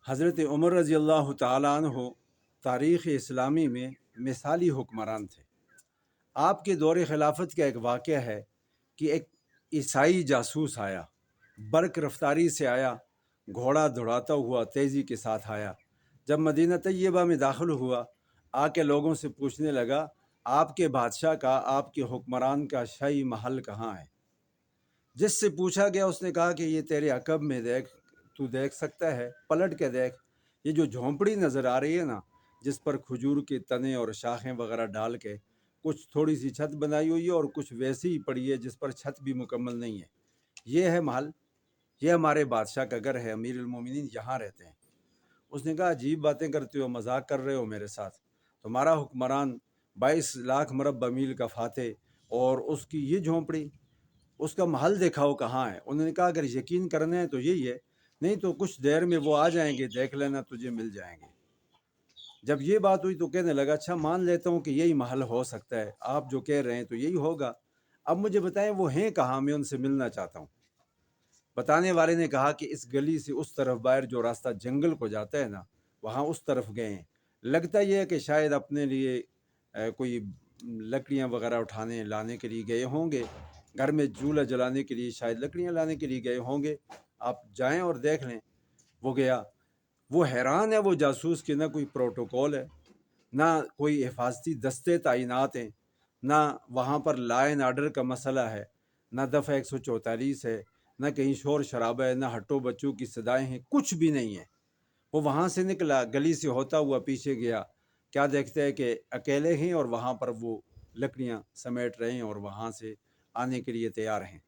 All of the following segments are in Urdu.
حضرت عمر رضی اللہ تعالیٰ عنہ تاریخ اسلامی میں مثالی حکمران تھے۔ آپ کے دور خلافت کا ایک واقعہ ہے کہ ایک عیسائی جاسوس آیا، برق رفتاری سے آیا، گھوڑا دوڑاتا ہوا تیزی کے ساتھ آیا۔ جب مدینہ طیبہ میں داخل ہوا، آ کے لوگوں سے پوچھنے لگا آپ کے بادشاہ کا، آپ کے حکمران کا شاہی محل کہاں ہے؟ جس سے پوچھا گیا اس نے کہا کہ یہ تیرے عقب میں دیکھ، تو دیکھ سکتا ہے، پلٹ کے دیکھ، یہ جو جھونپڑی نظر آ رہی ہے نا، جس پر کھجور کے تنے اور شاخیں وغیرہ ڈال کے کچھ تھوڑی سی چھت بنائی ہوئی ہے اور کچھ ویسی ہی پڑی ہے جس پر چھت بھی مکمل نہیں ہے، یہ ہے محل، یہ ہمارے بادشاہ کا گھر ہے، امیر المومنین یہاں رہتے ہیں۔ اس نے کہا عجیب باتیں کرتے ہو، مذاق کر رہے ہو میرے ساتھ، تمہارا حکمران 22 لاکھ مربع میل کا فاتح اور اس کی یہ جھونپڑی، اس کا محل دیکھاؤ کہاں ہے؟ انہوں نے کہا اگر یقین کرنا ہے تو یہی ہے، نہیں تو کچھ دیر میں وہ آ جائیں گے، دیکھ لینا تجھے مل جائیں گے۔ جب یہ بات ہوئی تو کہنے لگا اچھا مان لیتا ہوں کہ یہی محل ہو سکتا ہے، آپ جو کہہ رہے ہیں تو یہی ہوگا، اب مجھے بتائیں وہ ہیں کہاں، میں ان سے ملنا چاہتا ہوں۔ بتانے والے نے کہا کہ اس گلی سے اس طرف باہر جو راستہ جنگل کو جاتا ہے نا، وہاں اس طرف گئے ہیں، لگتا یہ ہے کہ شاید اپنے لیے کوئی لکڑیاں وغیرہ اٹھانے لانے کے لیے گئے ہوں گے، گھر میں چولہا جلانے کے لیے شاید لکڑیاں لانے کے لیے گئے ہوں گے، آپ جائیں اور دیکھ لیں۔ وہ گیا، وہ حیران ہے وہ جاسوس کہ نہ کوئی پروٹوکول ہے، نہ کوئی حفاظتی دستے تعینات ہیں، نہ وہاں پر لا اینڈ آرڈر کا مسئلہ ہے، نہ دفعہ 144 ہے، نہ کہیں شور شرابہ ہے، نہ ہٹو بچوں کی صدائیں ہیں، کچھ بھی نہیں ہے۔ وہ وہاں سے نکلا، گلی سے ہوتا ہوا پیچھے گیا، کیا دیکھتے ہیں کہ اکیلے ہیں اور وہاں پر وہ لکڑیاں سمیٹ رہے ہیں اور وہاں سے آنے کے لیے تیار ہیں۔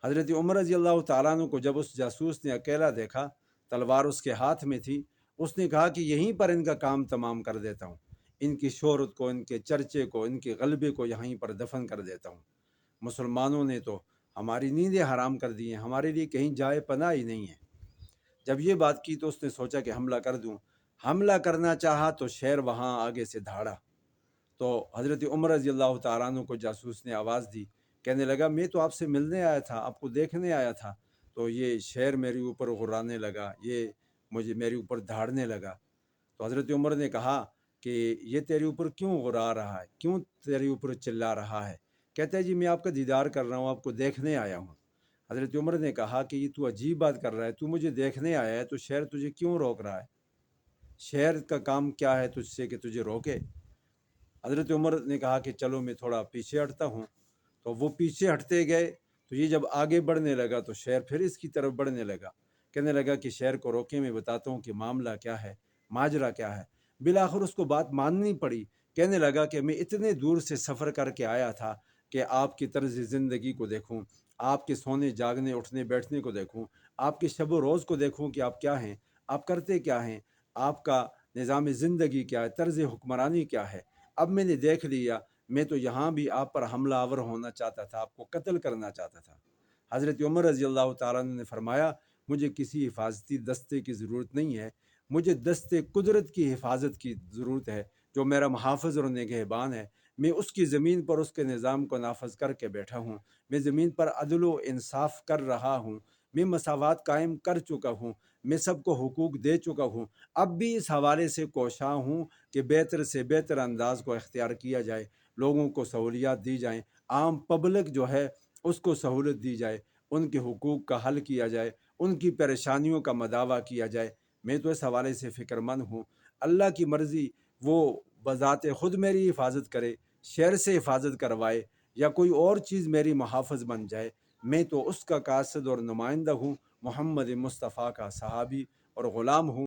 حضرت عمر رضی اللہ تعالیٰ عنہ کو جب اس جاسوس نے اکیلا دیکھا، تلوار اس کے ہاتھ میں تھی، اس نے کہا کہ یہیں پر ان کا کام تمام کر دیتا ہوں، ان کی شہرت کو، ان کے چرچے کو، ان کے غلبے کو یہیں پر دفن کر دیتا ہوں۔ مسلمانوں نے تو ہماری نیندیں حرام کر دی ہیں، ہمارے لیے کہیں جائے پناہ ہی نہیں ہے۔ جب یہ بات کی تو اس نے سوچا کہ حملہ کر دوں، حملہ کرنا چاہا تو شیر وہاں آگے سے دھاڑا، تو حضرت عمر رضی اللہ تعالیٰ عنہ کو جاسوس نے آواز دی، کہنے لگا میں تو آپ سے ملنے آیا تھا، آپ کو دیکھنے آیا تھا، تو یہ شیر میرے اوپر غرانے لگا، یہ مجھے میرے اوپر دھاڑنے لگا۔ تو حضرت عمر نے کہا کہ یہ تیرے اوپر کیوں غرا رہا ہے، کیوں تیرے اوپر چلا رہا ہے؟ کہتا ہے جی میں آپ کا دیدار کر رہا ہوں، آپ کو دیکھنے آیا ہوں۔ حضرت عمر نے کہا کہ یہ تو عجیب بات کر رہا ہے، تو مجھے دیکھنے آیا ہے تو شیر تجھے کیوں روک رہا ہے؟ شیر کا کام کیا ہے تجھ سے کہ تجھے روکے؟ حضرت عمر نے کہا کہ چلو میں تھوڑا پیچھے ہٹتا ہوں، تو وہ پیچھے ہٹتے گئے، تو یہ جب آگے بڑھنے لگا تو شیر پھر اس کی طرف بڑھنے لگا، کہنے لگا کہ شیر کو روکے، میں بتاتا ہوں کہ معاملہ کیا ہے، ماجرا کیا ہے۔ بالآخر اس کو بات ماننی پڑی، کہنے لگا کہ میں اتنے دور سے سفر کر کے آیا تھا کہ آپ کی طرز زندگی کو دیکھوں، آپ کے سونے جاگنے اٹھنے بیٹھنے کو دیکھوں، آپ کے شب و روز کو دیکھوں کہ آپ کیا ہیں، آپ کرتے کیا ہیں، آپ کا نظام زندگی کیا ہے، طرز حکمرانی کیا ہے۔ اب میں نے دیکھ لیا، میں تو یہاں بھی آپ پر حملہ آور ہونا چاہتا تھا، آپ کو قتل کرنا چاہتا تھا۔ حضرت عمر رضی اللہ تعالیٰ عنہ نے فرمایا مجھے کسی حفاظتی دستے کی ضرورت نہیں ہے، مجھے دستے قدرت کی حفاظت کی ضرورت ہے، جو میرا محافظ اور نگہبان ہے۔ میں اس کی زمین پر اس کے نظام کو نافذ کر کے بیٹھا ہوں، میں زمین پر عدل و انصاف کر رہا ہوں، میں مساوات قائم کر چکا ہوں، میں سب کو حقوق دے چکا ہوں، اب بھی اس حوالے سے کوشاں ہوں کہ بہتر سے بہتر انداز کو اختیار کیا جائے، لوگوں کو سہولیات دی جائیں، عام پبلک جو ہے اس کو سہولت دی جائے، ان کے حقوق کا حل کیا جائے، ان کی پریشانیوں کا مداوع کیا جائے۔ میں تو اس حوالے سے فکر مند ہوں، اللہ کی مرضی وہ بذات خود میری حفاظت کرے، شر سے حفاظت کروائے، یا کوئی اور چیز میری محافظ بن جائے، میں تو اس کا قاصد اور نمائندہ ہوں، محمد مصطفیٰ کا صحابی اور غلام ہوں۔